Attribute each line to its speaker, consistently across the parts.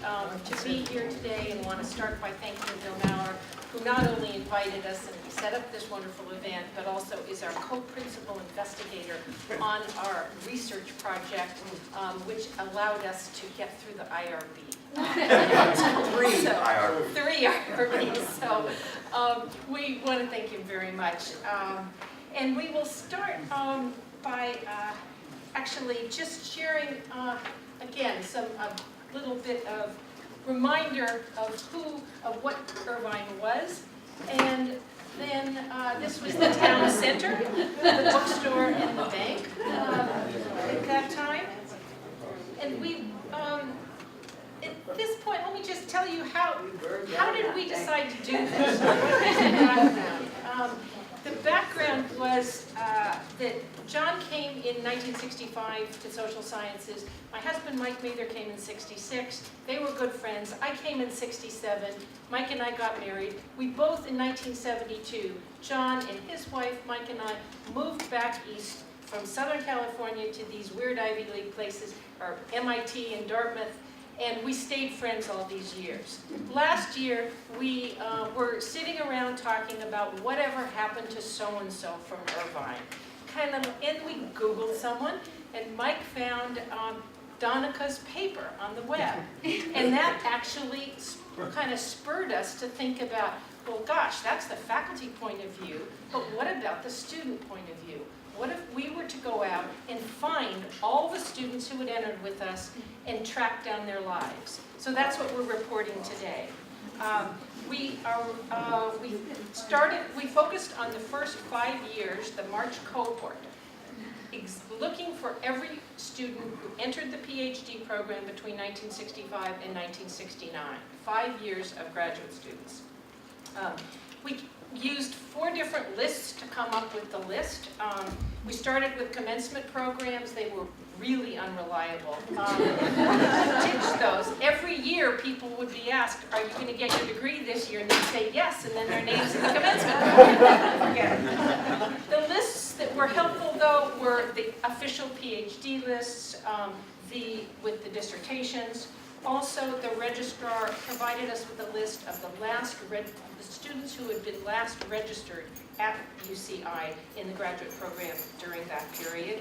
Speaker 1: to be here today and want to start by thanking Bill Maurer, who not only invited us and set up this wonderful event, but also is our co-principal investigator on our research project, which allowed us to get through the IRB. Three IRBs. So we want to thank him very much. And we will start by actually just sharing, again, a little bit of reminder of what Irvine was. And then this was the town center, the bookstore and the bank at that time. And we, at this point, let me just tell you how did we decide to do this? The background was that John came in 1965 to social sciences. My husband, Mike Mather, came in 66. They were good friends. I came in 67. Mike and I got married. We both, in 1972, John and his wife, Mike and I, moved back east from Southern California to these weird Ivy League places, or MIT and Dartmouth, and we stayed friends all these years. Last year, we were sitting around talking about whatever happened to so-and-so from Irvine. And we Googled someone, and Mike found Donica's paper on the web. And that actually kind of spurred us to think about, well, gosh, that's the faculty point of view, but what about the student point of view? What if we were to go out and find all the students who had entered with us and track down their lives? So that's what we're reporting today. We focused on the first 5 years, the March cohort, looking for every student who entered the PhD program between 1965 and 1969, 5 years of graduate students. We used 4 different lists to come up with the list. We started with commencement programs. They were really unreliable. Ditched those. Every year people would be asked, are you going to get your degree this year? And they'd say yes, and then their names in the commencement program. Forget it. The lists that were helpful, though, were the official PhD lists, with the dissertations. Also, the registrar provided us with a list of the students who had been last registered at UCI in the graduate program during that period.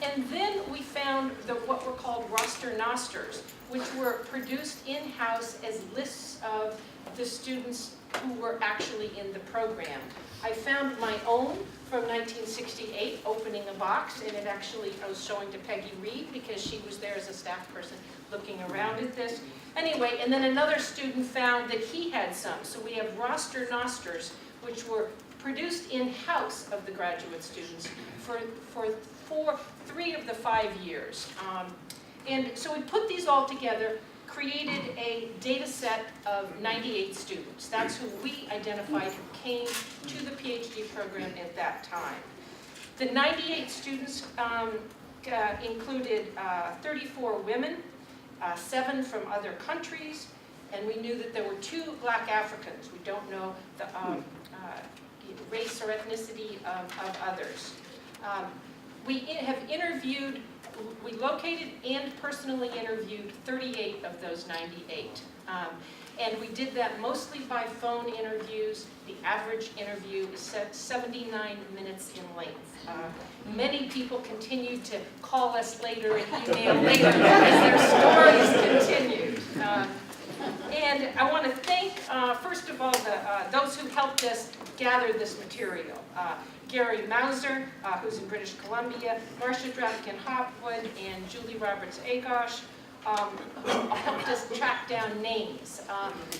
Speaker 1: And then we found what were called roster nosters, which were produced in-house as lists of the students who were actually in the program. I found my own from 1968, opening a box, and it actually, I was showing to Peggy Reed because she was there as a staff person looking around at this. Anyway, and then another student found that he had some. So we have roster nosters, which were produced in-house of the graduate students for 3 of the 5 years. And so we put these all together, created a data set of 98 students. That's who we identified who came to the PhD program at that time. The 98 students included 34 women, 7 from other countries, and we knew that there were 2 Black Africans. We don't know the race or ethnicity of others. We located and personally interviewed 38 of those 98. And we did that mostly by phone interviews. The average interview is 79 minutes in length. Many people continued to call us later and email later as their stories continued. And I want to thank, first of all, those who helped us gather this material. Gary Mauser, who's in British Columbia, Marcia Dravkin-Hopwood, and Julie Roberts-Agosh, who helped us track down names.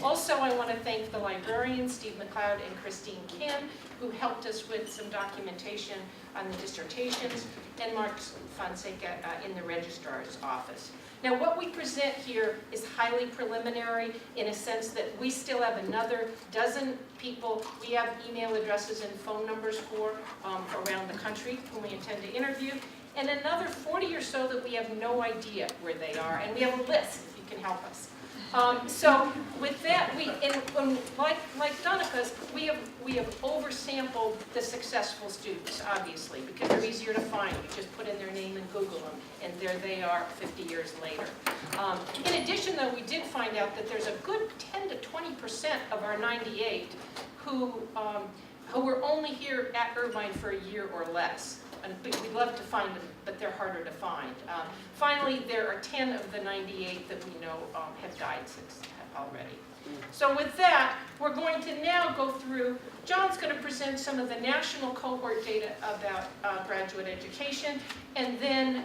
Speaker 1: Also, I want to thank the librarians, Steve McLeod and Christine Kim, who helped us with some documentation on the dissertations, and Mark Fonseca in the registrar's office. Now, what we present here is highly preliminary in a sense that we still have another dozen people we have email addresses and phone numbers for around the country whom we intend to interview, and another 40 or so that we have no idea where they are, and we have a list if you can help us. So with that, like Donica's, we have oversampled the successful students, obviously, because they're easier to find. You just put in their name and Google them, and there they are 50 years later. In addition, though, we did find out that there's a good 10 to 20% of our 98 who were only here at Irvine for a year or less. And we'd love to find them, but they're harder to find. Finally, there are 10 of the 98 that we know have died already. So with that, we're going to now go through, John's going to present some of the national cohort data about graduate education, and then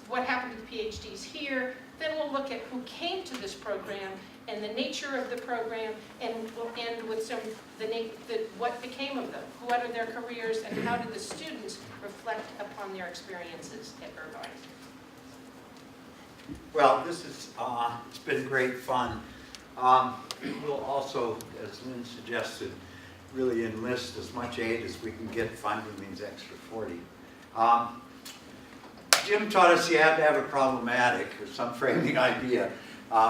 Speaker 1: what happened to the PhDs here. Then we'll look at who came to this program and the nature of the program, and we'll end with some what became of them, what are their careers, and how did the students reflect upon their experiences at Irvine.
Speaker 2: Well, this is it's been great fun. We'll also, as Lynn suggested, really enlist as much aid as we can get finding these extra 40. Jim taught us you had to have a problematic or some framing idea.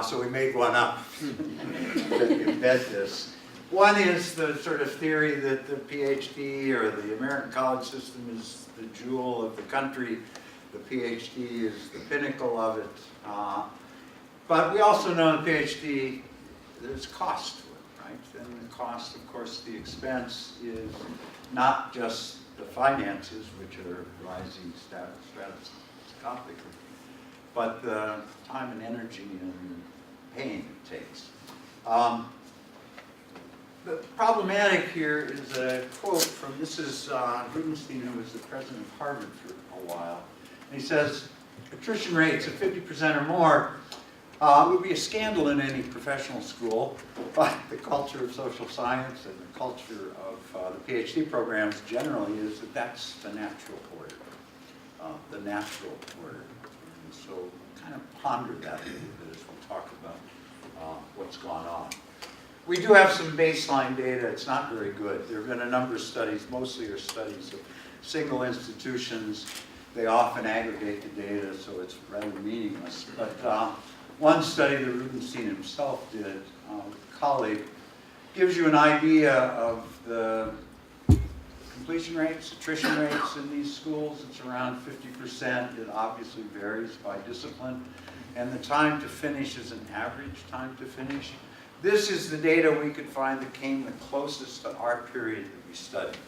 Speaker 2: So we made one up to embed this. One is the sort of theory that the PhD or the American college system is the jewel of the country. The PhD is the pinnacle of it. But we also know the PhD, there's cost to it, right? And the cost, of course, the expense is not just the finances, which are rising strategically, but the time and energy and pain it takes. The problematic here is a quote from, this is Rubenstein, who was the president of Harvard for a while. And he says, attrition rates of 50% or more would be a scandal in any professional school, but the culture of social science and the culture of the PhD programs generally is that that's the natural order. The natural order. And so kind of ponder that a little bit as we talk about what's gone on. We do have some baseline data. It's not very good. There have been a number of studies, mostly are studies of single institutions. They often aggregate the data, so it's rather meaningless. But one study that Rubenstein himself did with a colleague gives you an idea of the completion rates, attrition rates in these schools. It's around 50%. It obviously varies by discipline. And the time to finish is an average time to finish. This is the data we could find that came the closest to our period that we studied.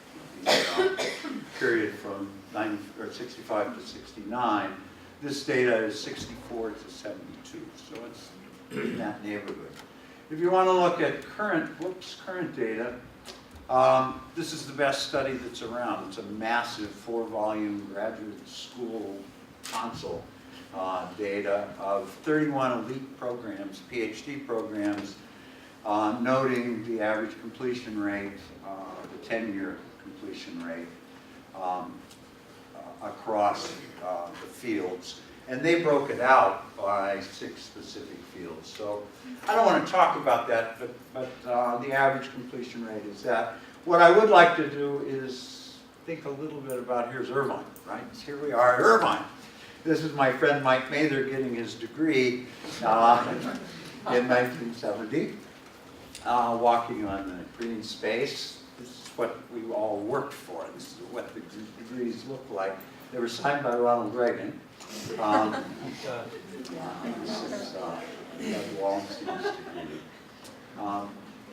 Speaker 2: The period from 65 to 69. This data is 64 to 72. So it's in that neighborhood. If you want to look at current data, this is the best study that's around. It's a massive 4-volume graduate school console data of 31 elite programs, PhD programs, noting the average completion rate, the tenure completion rate across the fields. And they broke it out by 6 specific fields. So I don't want to talk about that, but the average completion rate is that. What I would like to do is think a little bit about, here's Irvine, right? Here we are at Irvine. This is my friend Mike Mather getting his degree in 1970, walking on the green space. This is what we all worked for. This is what the degrees look like. They were signed by Ronald Reagan. This is Doug Wallenstein's degree.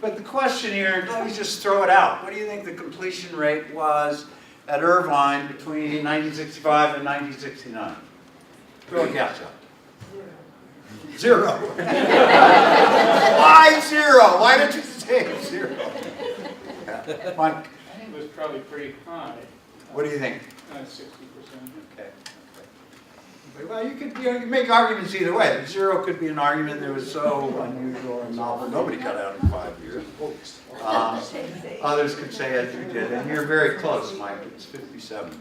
Speaker 2: But the question here, let me just throw it out. What do you think the completion rate was at Irvine between 1965 and 1969? Throw a guess out. Zero. Why zero? Why did you say zero? Mike?
Speaker 3: I think it was probably pretty high.
Speaker 2: What do you think?
Speaker 3: 60%.
Speaker 2: Okay. Well, you could make arguments either way. Zero could be an argument that was so unusual and novel. Nobody got out in 5 years. Others could say, as you did. And you're very close, Mike. It's 57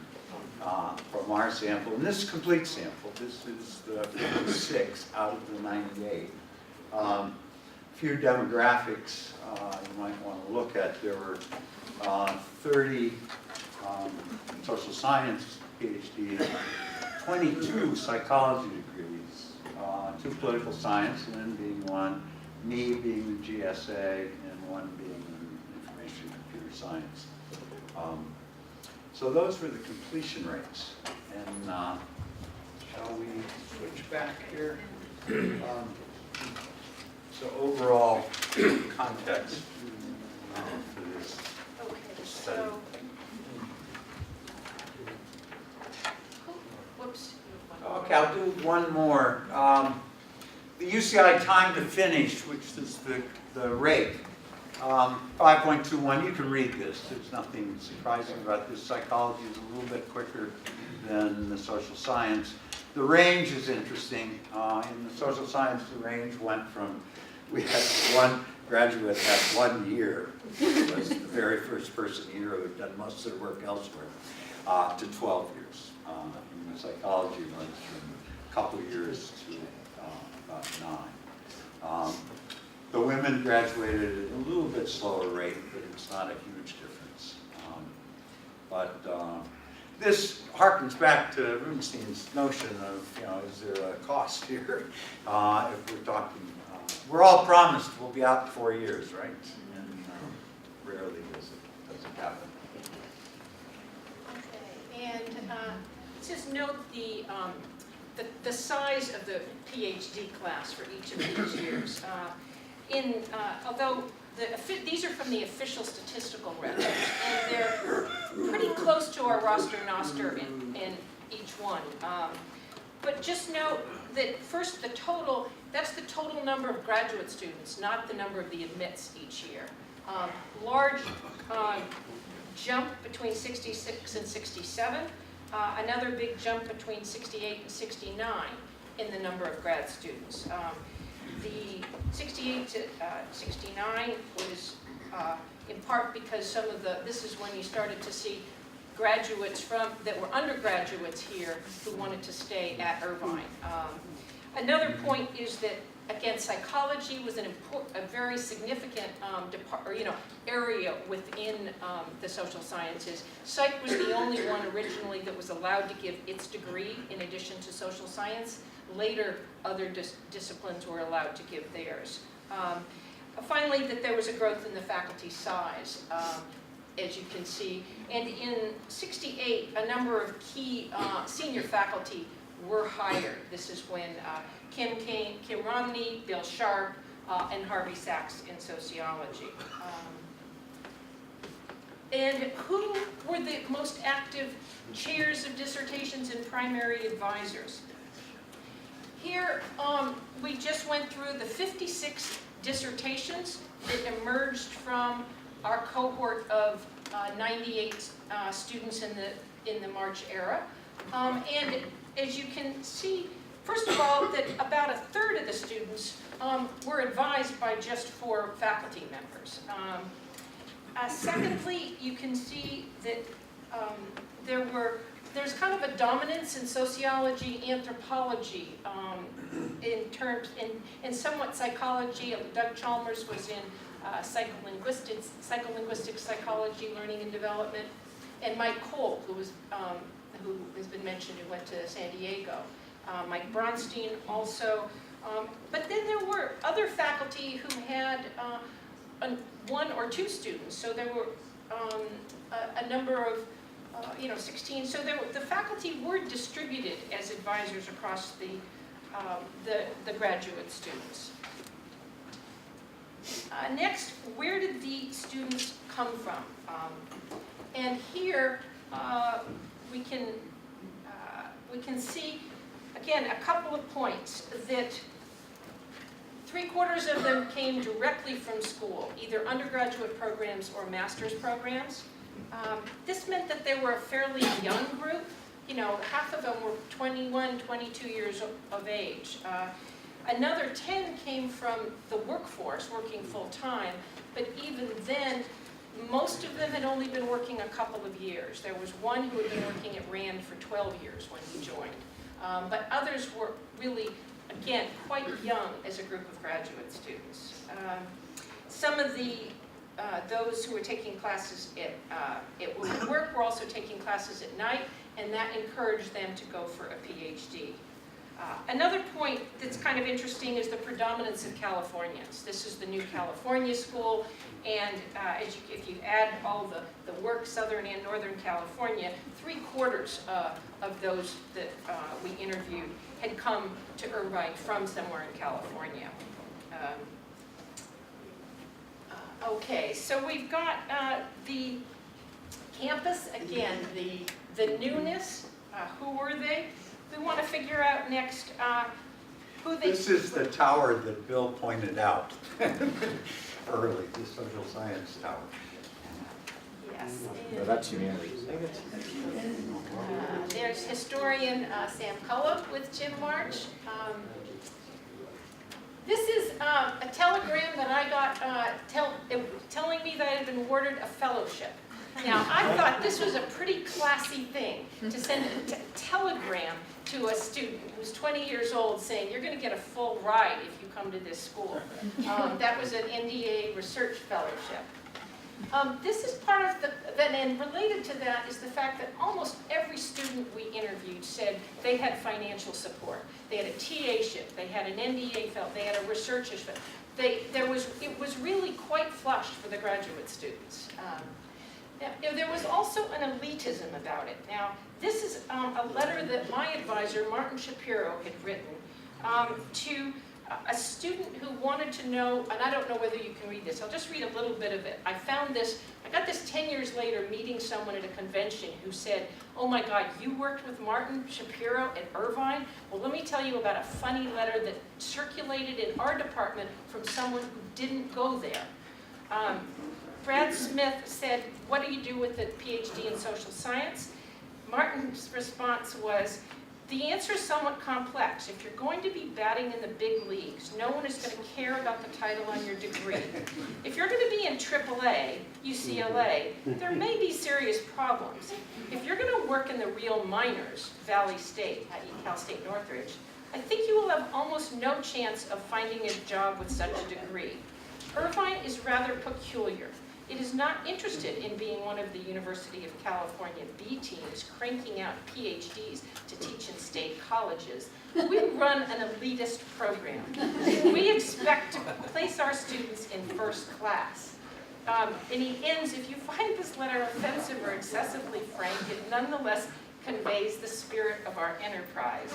Speaker 2: from our sample. And this complete sample, this is the 56 out of the 98. Few demographics you might want to look at. There were 30 social science PhDs, 22 psychology degrees, 2 political science, Lynn being one, me being the GSA, and one being in information and computer science. So those were the completion rates. And shall we switch back here? So overall context for this
Speaker 1: Okay,
Speaker 2: study.
Speaker 1: so, whoops.
Speaker 2: Okay, I'll do one more. The UCI time to finish, which is the rate, 5.21. You can read this. There's nothing surprising about this. Psychology is a little bit quicker than the social science. The range is interesting. In the social science, the range went from, we had one graduate at 1 year, was the very first person here who had done most of the work elsewhere, to 12 years. In the psychology runs from a couple of years to about 9. The women graduated at a little bit slower rate, but it's not a huge difference. This harkens back to Rubenstein's notion of, is there a cost here? If we're talking, we're all promised we'll be out in 4 years, right? And rarely does it happen.
Speaker 1: Okay, and just note the size of the PhD class for each of these years. Although these are from the official statistical records, and they're pretty close to our roster noster in each one. But just note that first that's the total number of graduate students, not the number of the admits each year. Large jump between 66 and 67, another big jump between 68 and 69 in the number of grad students. The 68 to 69 was in part because this is when you started to see graduates that were undergraduates here who wanted to stay at Irvine. Another point is that, again, psychology was a very significant area within the social sciences. Psych was the only one originally that was allowed to give its degree in addition to social science. Later, other disciplines were allowed to give theirs. Finally, that there was a growth in the faculty size, as you can see. And in '68, a number of key senior faculty were hired. This is when Kim Romney, Bill Sharp, and Harvey Sachs in sociology. And who were the most active chairs of dissertations and primary advisors? Here, we just went through the 56 dissertations that emerged from our cohort of 98 students in the March era. And as you can see, first of all, that about 1/3 of the students were advised by just 4 faculty members. Secondly, you can see that there's kind of a dominance in sociology, anthropology, in somewhat psychology. Doug Chalmers was in psycholinguistic psychology, learning and development, and Mike Cole, who has been mentioned, who went to San Diego. Mike Bronstein also. But then there were other faculty who had 1 or 2 students. So there were a number of 16. So the faculty were distributed as advisors across the graduate students. Next, where did the students come from? And here we can see, again, a couple of points that 3/4 of them came directly from school, either undergraduate programs or master's programs. This meant that they were a fairly young group. Half of them were 21, 22 years of age. Another 10 came from the workforce, working full-time, but even then, most of them had only been working a couple of years. There was one who had been working at RAND for 12 years when he joined. But others were really, again, quite young as a group of graduate students. Some of those who were taking classes at Women Work were also taking classes at night, and that encouraged them to go for a PhD. Another point that's kind of interesting is the predominance of Californians. This is the new California school, and if you add all the work, Southern and Northern California, 3/4 of those that we interviewed had come to Irvine from somewhere in California. Okay, so we've got the campus, again, the newness. Who were they? We want to figure out next who they...
Speaker 2: This is the tower that Bill pointed out early, the social science tower.
Speaker 1: Yes.
Speaker 4: No, that's humanities.
Speaker 1: There's historian Sam Culloch with Jim March. This is a telegram that I got telling me that I had been awarded a fellowship. Now, I thought this was a pretty classy thing to send a telegram to a student who's 20 years old saying, you're going to get a full ride if you come to this school. That was an NDA research fellowship. This is part of and related to that is the fact that almost every student we interviewed said they had financial support. They had a TA-ship, they had an NDA fellow, they had a researchership. It was really quite flushed for the graduate students. Now, there was also an elitism about it. Now, this is a letter that my advisor, Martin Shapiro, had written to a student who wanted to know, and I don't know whether you can read this, I'll just read a little bit of it. I got this 10 years later meeting someone at a convention who said, oh my God, you worked with Martin Shapiro at Irvine? Well, let me tell you about a funny letter that circulated in our department from someone who didn't go there. Brad Smith said, what do you do with a PhD in social science? Martin's response was, the answer is somewhat complex. If you're going to be batting in the big leagues, no one is going to care about the title on your degree. If you're going to be in AAA, UCLA, there may be serious problems. If you're going to work in the real minors, Valley State, i.e. Cal State Northridge, I think you will have almost no chance of finding a job with such a degree. Irvine is rather peculiar. It is not interested in being one of the University of California B teams cranking out PhDs to teach in state colleges. We run an elitist program. We expect to place our students in first class. And he ends, if you find this letter offensive or excessively frank, it nonetheless conveys the spirit of our enterprise.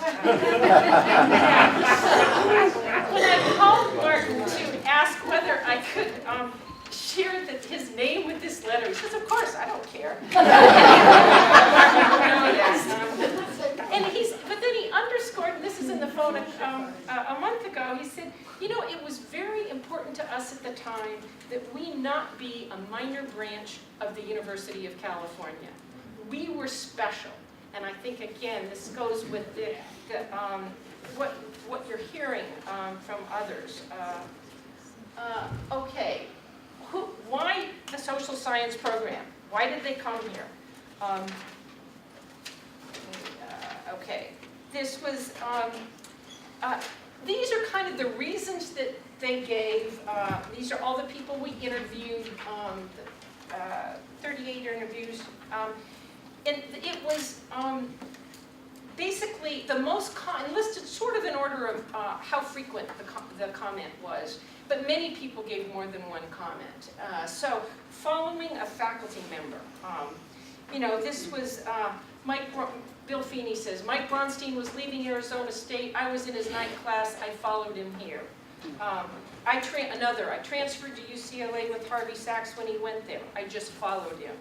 Speaker 1: When I called Martin to ask whether I could share his name with this letter, he says, of course, I don't care. But then he underscored, and this is in the phone a month ago, he said, you know, it was very important to us at the time that we not be a minor branch of the University of California. We were special. And I think, again, this goes with what you're hearing from others. Okay. Why the social science program? Why did they come here? Okay, this was, these are kind of the reasons that they gave. These are all the people we interviewed, 38 interviews. And it was basically the most, listed sort of in order of how frequent the comment was. But many people gave more than one comment. So following a faculty member, you know, this was Bill Feeney says, Mike Bronstein was leaving Arizona State. I was in his night class. I followed him here. I transferred to UCLA with Harvey Sachs when he went there. I just followed him.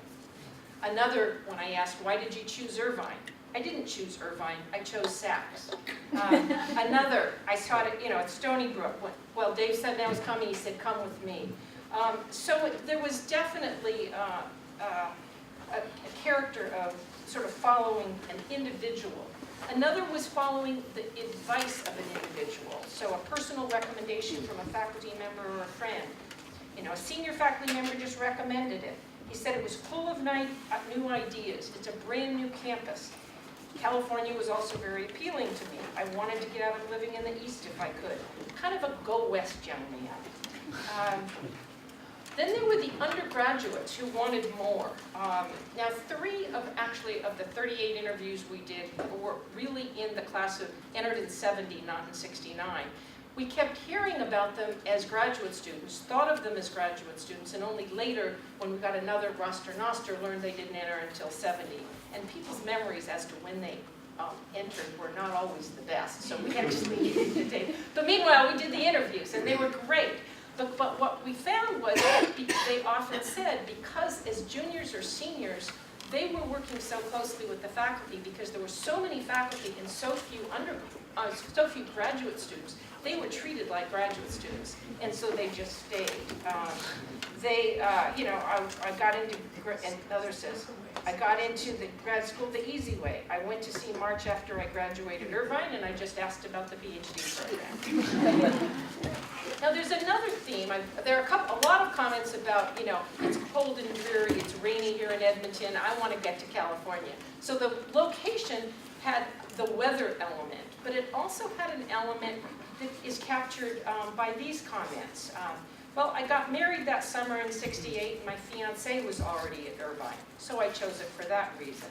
Speaker 1: Another, when I asked, why did you choose Irvine? I didn't choose Irvine, I chose Sachs. Another, I taught it, you know, at Stony Brook. Well, Dave said that was coming, he said, come with me. So there was definitely a character of sort of following an individual. Another was following the advice of an individual. So a personal recommendation from a faculty member or a friend. You know, a senior faculty member just recommended it. He said it was full of new ideas. It's a brand new campus. California was also very appealing to me. I wanted to get out of living in the East if I could. Kind of a go west young man. Then there were the undergraduates who wanted more. Now, 3 of the 38 interviews we did were really in the class of, entered in 70, not in 69. We kept hearing about them as graduate students, thought of them as graduate students, and only later, when we got another roster noster, learned they didn't enter until 70. And people's memories as to when they entered were not always the best, so we actually needed to take. But meanwhile, we did the interviews, and they were great. But what we found was, they often said, because as juniors or seniors, they were working so closely with the faculty because there were so many faculty and so few graduate students, they were treated like graduate students, and so they just stayed. I got into, and others says, I got into the grad school the easy way. I went to see March after I graduated Irvine, and I just asked about the PhD program. Now there's another theme. There are a lot of comments about, it's cold and dreary, it's rainy here in Edmonton, I want to get to California. So the location had the weather element, but it also had an element that is captured by these comments. Well, I got married that summer in '68, and my fiance was already at Irvine, so I chose it for that reason.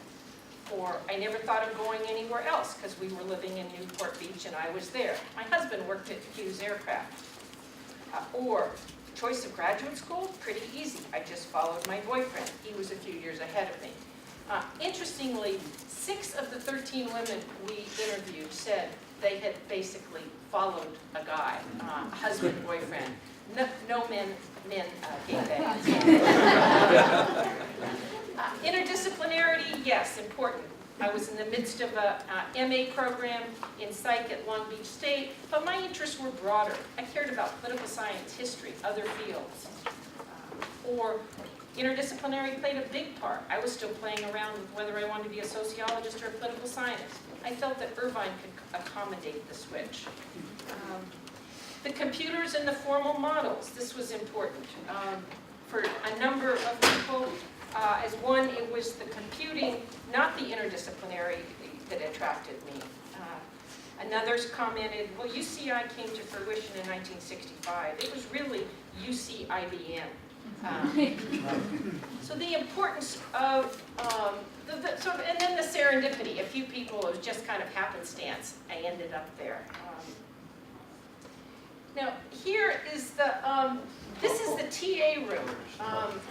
Speaker 1: Or I never thought of going anywhere else because we were living in Newport Beach and I was there. My husband worked at Hughes Aircraft. Or choice of graduate school, pretty easy. I just followed my boyfriend. He was a few years ahead of me. Interestingly, 6 of the 13 women we interviewed said they had basically followed a guy, husband, boyfriend. No men gave that. Interdisciplinarity, yes, important. I was in the midst of a MA program in psych at Long Beach State, but my interests were broader. I cared about political science, history, other fields. Or interdisciplinary played a big part. I was still playing around with whether I wanted to be a sociologist or a political scientist. I felt that Irvine could accommodate the switch. The computers and the formal models, this was important. For a number of people, as one, it was the computing, not the interdisciplinary, that attracted me. Another's commented, well, UCI came to fruition in 1965. It was really UC-IBM. So the importance of, and then the serendipity, a few people, it was just kind of happenstance, I ended up there. Now, here is the, this is the TA room.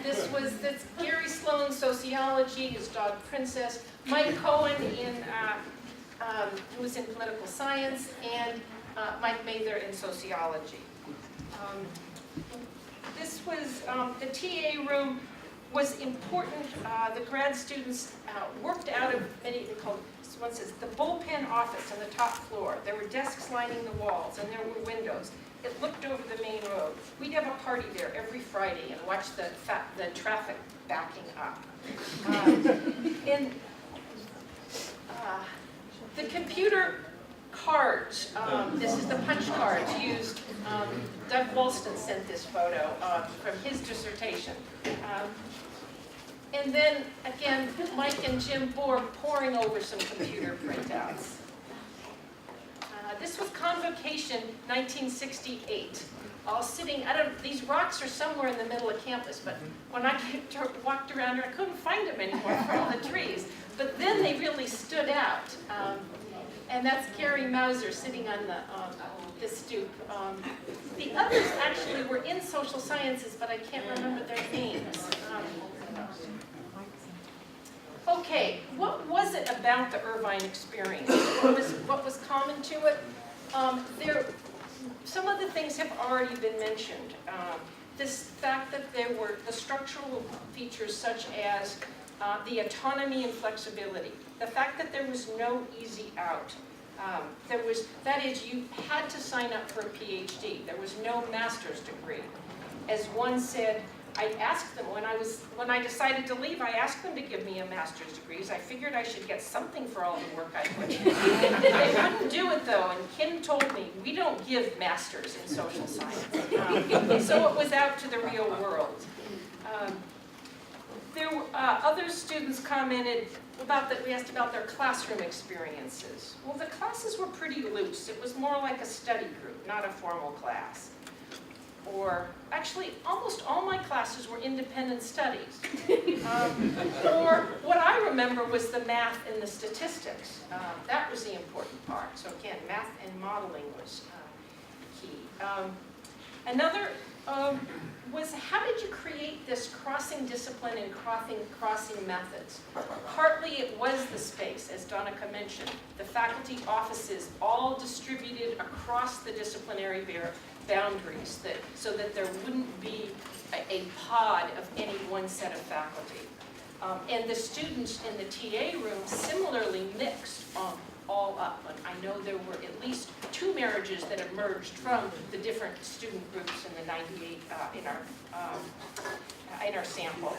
Speaker 1: That's Gary Sloan, sociology, his dog Princess, Mike Cohen, who was in political science, and Mike Mather in sociology. This was, the TA room was important. The grad students worked out of many, they called, one says, the bullpen office on the top floor. There were desks lining the walls, and there were windows. It looked over the main road. We'd have a party there every Friday and watch the traffic backing up. The computer cards, this is the punch cards used. Doug Walston sent this photo from his dissertation. And then, again, Mike and Jim Bohr poring over some computer printouts. This was Convocation 1968. All sitting, these rocks are somewhere in the middle of campus, but when I walked around here, I couldn't find them anymore for all the trees. But then they really stood out. And that's Gary Mauser sitting on the stoop. The others actually were in social sciences, but I can't remember their names. Okay, what was it about the Irvine experience? What was common to it? Some of the things have already been mentioned. This fact that there were the structural features such as the autonomy and flexibility. The fact that there was no easy out. That is, you had to sign up for a PhD. There was no master's degree. As one said, I asked them, when I decided to leave, I asked them to give me a master's degree. I figured I should get something for all the work I put in. They wouldn't do it though, and Kim told me, we don't give masters in social science. So it was out to the real world. Other students commented we asked about their classroom experiences. Well, the classes were pretty loose. It was more like a study group, not a formal class. or actually almost all my classes were independent studies. Or what I remember was the math and the statistics. That was the important part. So again, math and modeling was key. Another was how did you create this crossing discipline and crossing methods? Partly it was the space, as Donica mentioned, the faculty offices all distributed across the disciplinary boundaries so that there wouldn't be a pod of any one set of faculty. And the students in the TA room similarly mixed all up. And I know there were at least 2 marriages that emerged from the different student groups in the 98 in our sample.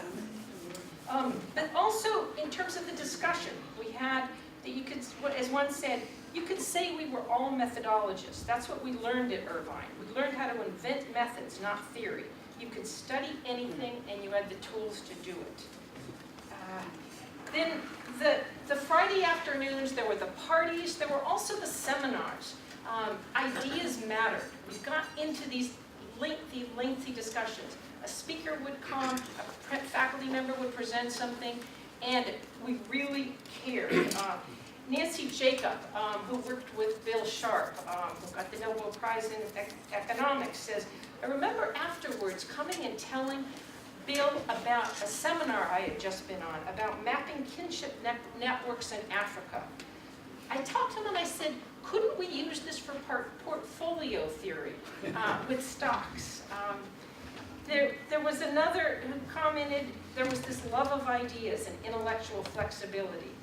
Speaker 1: But also in terms of the discussion, we had that you could, as one said, you could say we were all methodologists. That's what we learned at Irvine. We learned how to invent methods, not theory. You could study anything and you had the tools to do it. Then the Friday afternoons, there were the parties, there were also the seminars. Ideas mattered. We got into these lengthy discussions. A speaker would come, a faculty member would present something, and we really cared. Nancy Jacob, who worked with Bill Sharp, who got the Nobel Prize in Economics, says, I remember afterwards coming and telling Bill about a seminar I had just been on about mapping kinship networks in Africa. I talked to him and I said, couldn't we use this for portfolio theory with stocks? There was another who commented, there was this love of ideas and intellectual flexibility.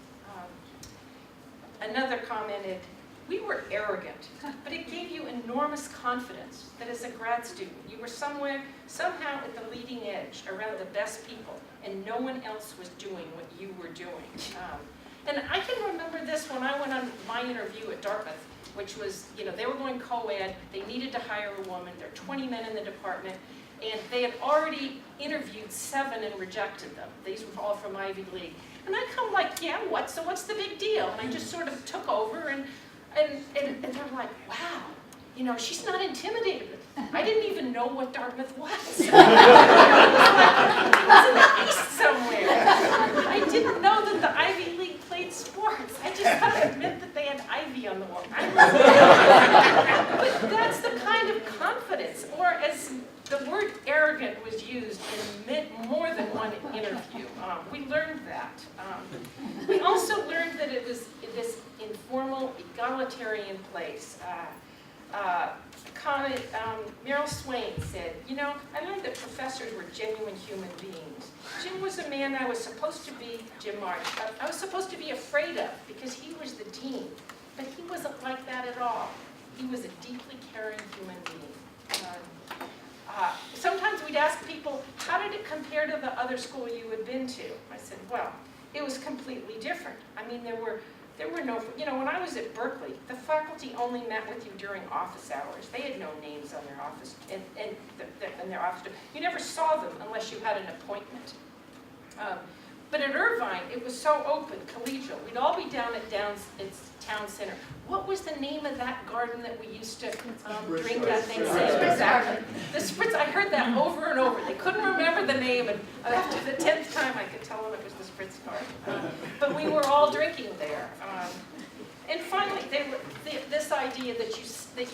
Speaker 1: Another commented, we were arrogant, but it gave you enormous confidence that as a grad student, you were somehow at the leading edge around the best people, and no one else was doing what you were doing. And I can remember this when I went on my interview at Dartmouth, which was, they were going co-ed, they needed to hire a woman, there are 20 men in the department, and they had already interviewed 7 and rejected them. These were all from Ivy League. And I come like, yeah, what? So what's the big deal? And I just sort of took over, and they're like, wow, she's not intimidated. I didn't even know what Dartmouth was. It was in the East somewhere. I didn't know that the Ivy League played sports. I just thought it meant that they had ivy on the wall. But that's the kind of confidence, or as the word arrogant was used in more than one interview. We learned that. We also learned that it was this informal, egalitarian place. Meryl Swain said, I learned that professors were genuine human beings. Jim was a man I was supposed to be, Jim March, I was supposed to be afraid of because he was the dean. But he wasn't like that at all. He was a deeply caring human being. Sometimes we'd ask people, how did it compare to the other school you had been to? I said, well, it was completely different. I mean, there were no, when I was at Berkeley, the faculty only met with you during office hours. They had no names on their office, in their office. You never saw them unless you had an appointment. But at Irvine, it was so open, collegial. We'd all be down at Town Center. What was the name of that garden that we used to drink that thing? Exactly. The Spritz, I heard that over and over. They couldn't remember the name, and after the 10th time, I could tell them it was the Spritz garden. But we were all drinking there. And finally, this idea that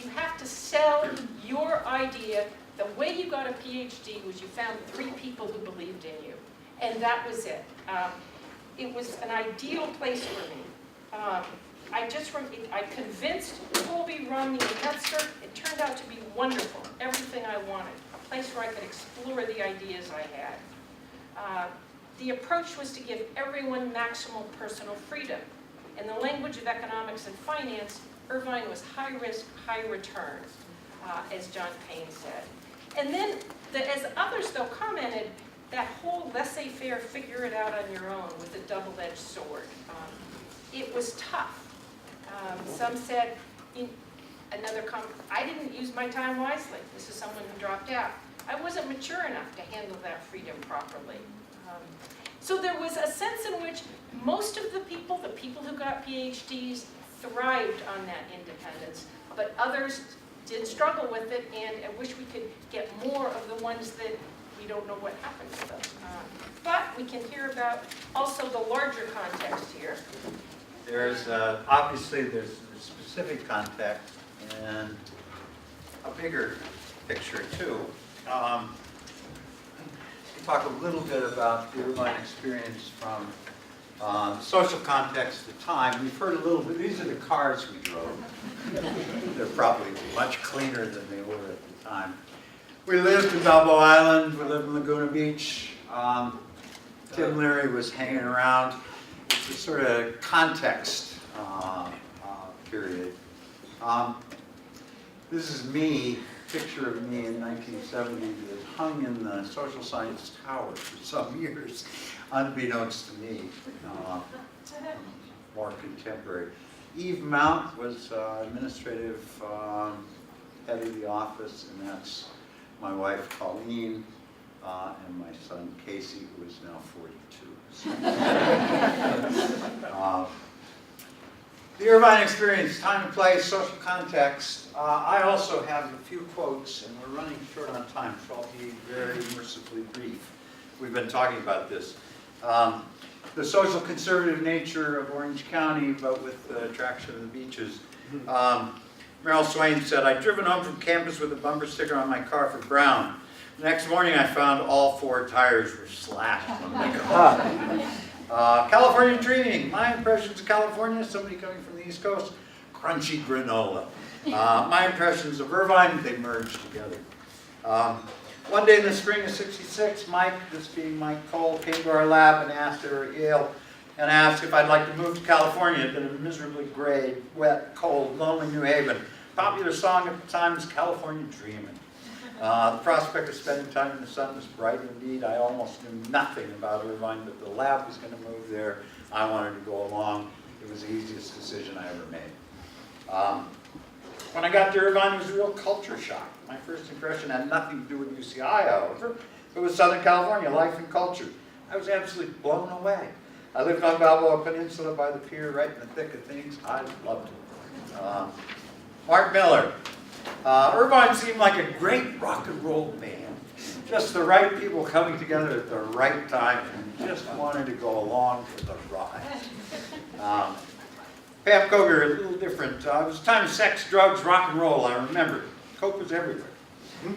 Speaker 1: you have to sell your idea. The way you got a PhD was you found 3 people who believed in you. And that was it. It was an ideal place for me. I convinced Colby, Romney, and Metzger. It turned out to be wonderful. Everything I wanted. A place where I could explore the ideas I had. The approach was to give everyone maximal personal freedom. In the language of economics and finance, Irvine was high risk, high return, as John Payne said. And then, as others though commented, that whole laissez-faire, figure it out on your own with a double-edged sword. It was tough. Some said, another comment, I didn't use my time wisely. This is someone who dropped out. I wasn't mature enough to handle that freedom properly. So there was a sense in which most of the people who got PhDs, thrived on that independence, but others did struggle with it, and I wish we could get more of the ones that we don't know what happened to them. But we can hear about also the larger context here.
Speaker 2: There's, obviously, there's a specific context and a bigger picture, too. Talk a little bit about the Irvine experience from the social context at the time. We've heard a little bit, these are the cars we drove. They're probably much cleaner than they were at the time. We lived in Balboa Island, we lived in Laguna Beach. Tim Leary was hanging around. It's a sort of context period. This is me, picture of me in 1970 that hung in the social science tower for some years, unbeknownst to me, more contemporary. Eve Mount was administrative head of the office, and that's my wife Colleen and my son Casey, who is now 42. The Irvine experience, time and place, social context. I also have a few quotes, and we're running short on time, so I'll be very mercifully brief. We've been talking about this. The social conservative nature of Orange County, but with the attraction of the beaches. Meryl Swain said, "I'd driven home from campus with a bumper sticker on my car for Brown. The next morning I found all 4 tires were slashed on my car." California dreaming. My impressions of California, somebody coming from the East Coast, crunchy granola. My impressions of Irvine, they merged together. One day in the spring of '66, Mike, this being Mike Cole, came to our lab and asked at Yale and asked if I'd like to move to California. It had been a miserably gray, wet, cold, lonely New Haven. Popular song at the time was California Dreamin'. The prospect of spending time in the sun was bright indeed. I almost knew nothing about Irvine, but the lab was going to move there. I wanted to go along. It was the easiest decision I ever made. When I got to Irvine, it was a real culture shock. My first impression had nothing to do with UCI, however. It was Southern California, life and culture. I was absolutely blown away. I lived on Balboa Peninsula by the pier, right in the thick of things. I loved it. Mark Miller. Irvine seemed like a great rock and roll band. Just the right people coming together at the right time and just wanted to go along for the ride. Pam Koger, a little different. It was a time of sex, drugs, rock and roll, I remember. Coke was everywhere.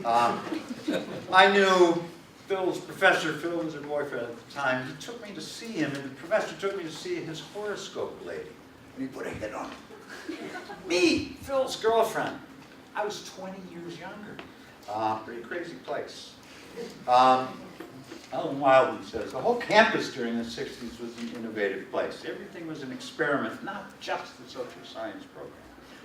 Speaker 2: I knew Phil's professor. Phil was her boyfriend at the time. He took me to see him, and the professor took me to see his horoscope lady. And he put a hit on me. Me, Phil's girlfriend. I was 20 years younger. Pretty crazy place. Ellen Wildman says, the whole campus during the 60s was an innovative place. Everything was an experiment, not just the social science program.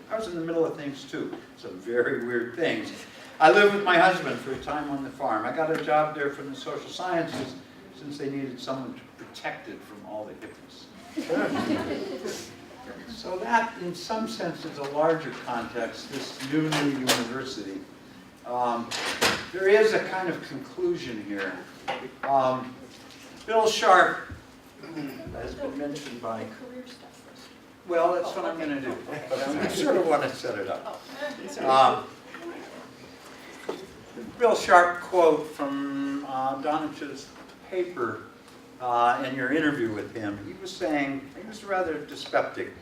Speaker 2: I was in the middle of things too, some very weird things. I lived with my husband for a time on the farm. I got a job there from the social sciences since they needed someone to protect it from all the hippies. So that, in some sense, is a larger context, this new university. There is a kind of conclusion here. Bill Sharp has been mentioned by...
Speaker 1: Career stuff first.
Speaker 2: Well, that's what I'm going to do, but I sort of want to set it up. Bill Sharp quote from Donitch's paper in your interview with him. He was saying, he was rather dyspeptic.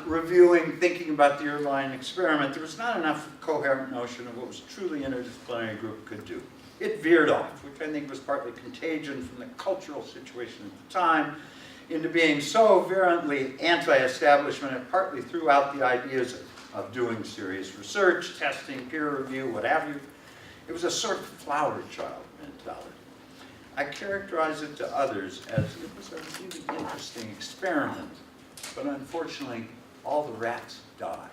Speaker 2: Reviewing, thinking about the Irvine experiment, there was not enough coherent notion of what was truly interdisciplinary group could do. It veered off, which I think was partly contagion from the cultural situation at the time, into being so virulently anti-establishment and partly threw out the ideas of doing serious research, testing, peer review, what have you. It was a sort of flower child mentality. I characterize it to others as it was a really interesting experiment, but unfortunately, all the rats died.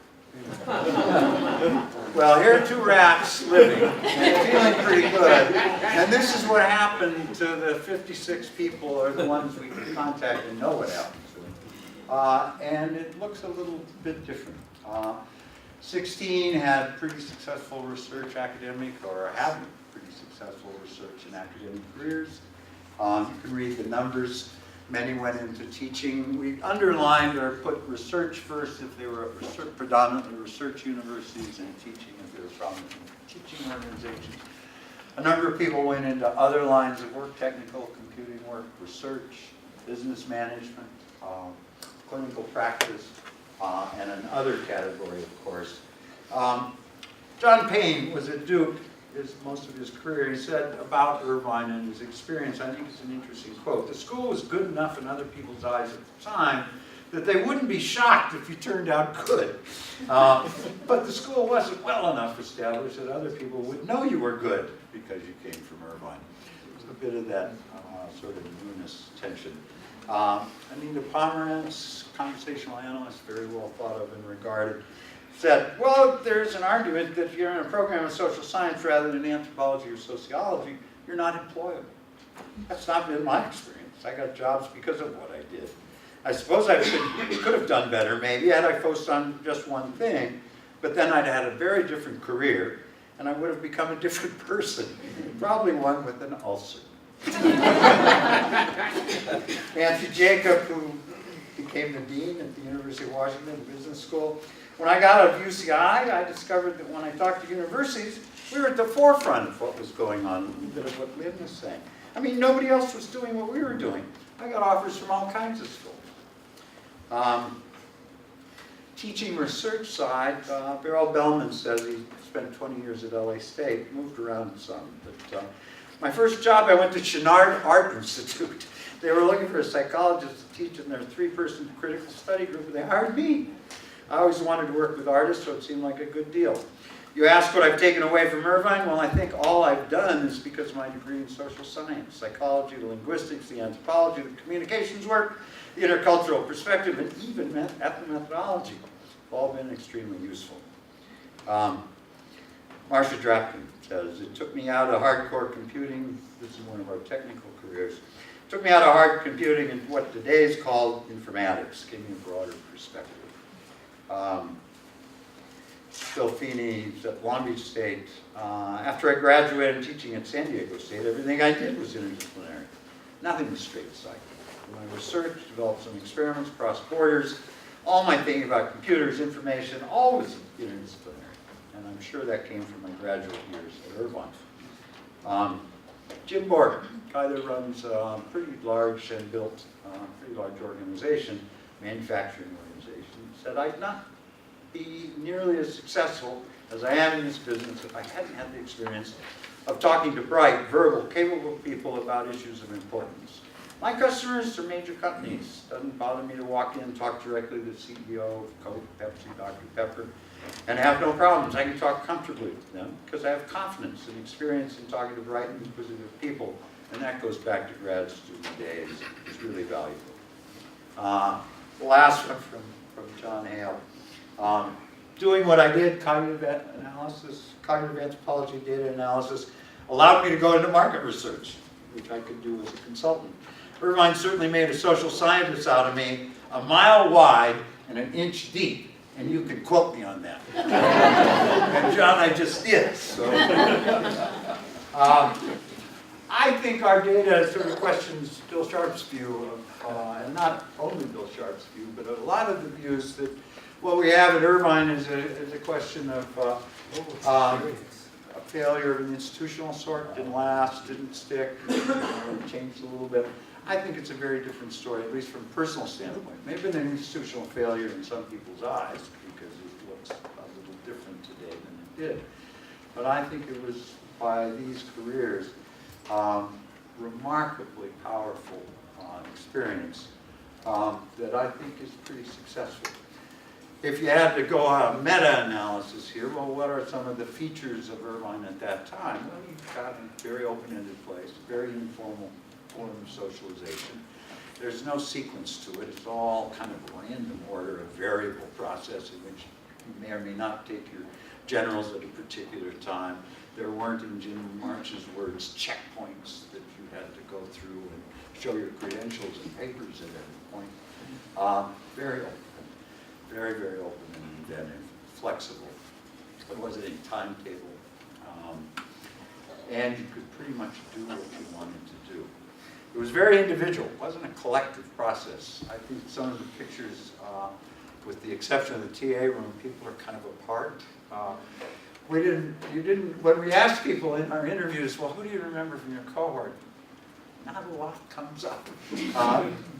Speaker 2: Well, here are 2 rats living and feeling pretty good. And this is what happened to the 56 people or the ones we can contact and know what happened to them. And it looks a little bit different. 16 had pretty successful research academic or having pretty successful research and academic careers. You can read the numbers. Many went into teaching. We underlined or put research first if they were predominantly research universities, and teaching if they were prominently teaching organizations. A number of people went into other lines of work, technical computing work, research, business management, clinical practice, and another category, of course. John Payne was at Duke most of his career. He said about Irvine and his experience, I think it's an interesting quote, "The school was good enough in other people's eyes at the time that they wouldn't be shocked if you turned out good. But the school wasn't well enough established that other people would know you were good because you came from Irvine." There's a bit of that sort of newness tension. Anita Pomerantz, conversational analyst, very well thought of and regarded, said, well, there's an argument that if you're in a program of social science rather than anthropology or sociology, you're not employable. That's not been my experience. I got jobs because of what I did. I suppose I could have done better, maybe, had I focused on just one thing, but then I'd had a very different career, and I would have become a different person, probably one with an ulcer. Nancy Jacob, who became the dean at the University of Washington Business School. When I got out of UCI, I discovered that when I talked to universities, we were at the forefront of what was going on, a little bit of what Lynn was saying. I mean, nobody else was doing what we were doing. I got offers from all kinds of schools. Teaching research side, Beryl Bellman says he spent 20 years at LA State, moved around some. But my first job, I went to Chenard Art Institute. They were looking for a psychologist to teach in their 3-person critical study group, and they hired me. I always wanted to work with artists, so it seemed like a good deal. You ask what I've taken away from Irvine? Well, I think all I've done is because of my degree in social science, psychology, the linguistics, the anthropology, the communications work, the intercultural perspective, and even ethnomethodology have all been extremely useful. Marcia Drapkin says, it took me out of hardcore computing. This is one of our technical careers. It took me out of hard computing and what today is called informatics, gave me a broader perspective. Phil Feeney's at Long Beach State. After I graduated teaching at San Diego State, everything I did was interdisciplinary. Nothing was straight cycle. My research developed some experiments across borders. All my thinking about computers, information, all was interdisciplinary. And I'm sure that came from my graduate years at Irvine. Jim Borg, guy that runs a pretty large and built pretty large organization, manufacturing organization, said I'd not be nearly as successful as I am in this business if I hadn't had the experience of talking to bright, verbal, capable people about issues of importance. My customers are major companies. It doesn't bother me to walk in and talk directly to the CEO of Coke, Pepsi, Dr. Pepper, and have no problems. I can talk comfortably with them because I have confidence and experience in talking to bright and inquisitive people, and that goes back to grad student days. It's really valuable. The last one from John Hale. Doing what I did, cognitive analysis, cognitive anthropology data analysis, allowed me to go into market research, which I could do as a consultant. Irvine certainly made a social scientist out of me, a mile wide and an inch deep, and you can quote me on that. And John, I just did. So. I think our data sort of questions Bill Sharp's view of, and not only Bill Sharp's view, but a lot of the views that what we have at Irvine is a question of a failure of an institutional sort, didn't last, didn't stick, changed a little bit. I think it's a very different story, at least from a personal standpoint. Maybe an institutional failure in some people's eyes, because it looks a little different today than it did. But I think it was, by these careers, remarkably powerful experience that I think is pretty successful. If you had to go on a meta-analysis here, well, what are some of the features of Irvine at that time? Well, you've got a very open-ended place, very informal form of socialization. There's no sequence to it. It's all kind of random order, a variable process in which you may or may not take your generals at a particular time. There weren't, in Jim March's words, checkpoints that you had to go through and show your credentials and papers at every point. Very open. Very, very open and inventive, flexible. There wasn't any timetable. And you could pretty much do what you wanted to do. It was very individual. It wasn't a collective process. I think some of the pictures, with the exception of the TA room, people are kind of apart. When we asked people in our interviews, well, who do you remember from your cohort? Not a lot comes up.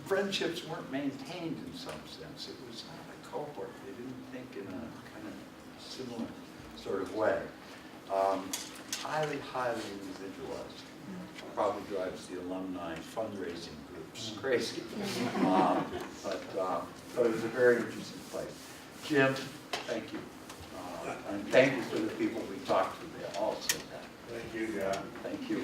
Speaker 2: Friendships weren't maintained in some sense. It was not a cohort. They didn't think in a kind of similar sort of way. Highly, highly individualized. Probably drives the alumni fundraising groups crazy. But it was a very interesting place. Jim, thank you. And thank you for the people we talked to. They all said that.
Speaker 4: Thank you, John.
Speaker 2: Thank you.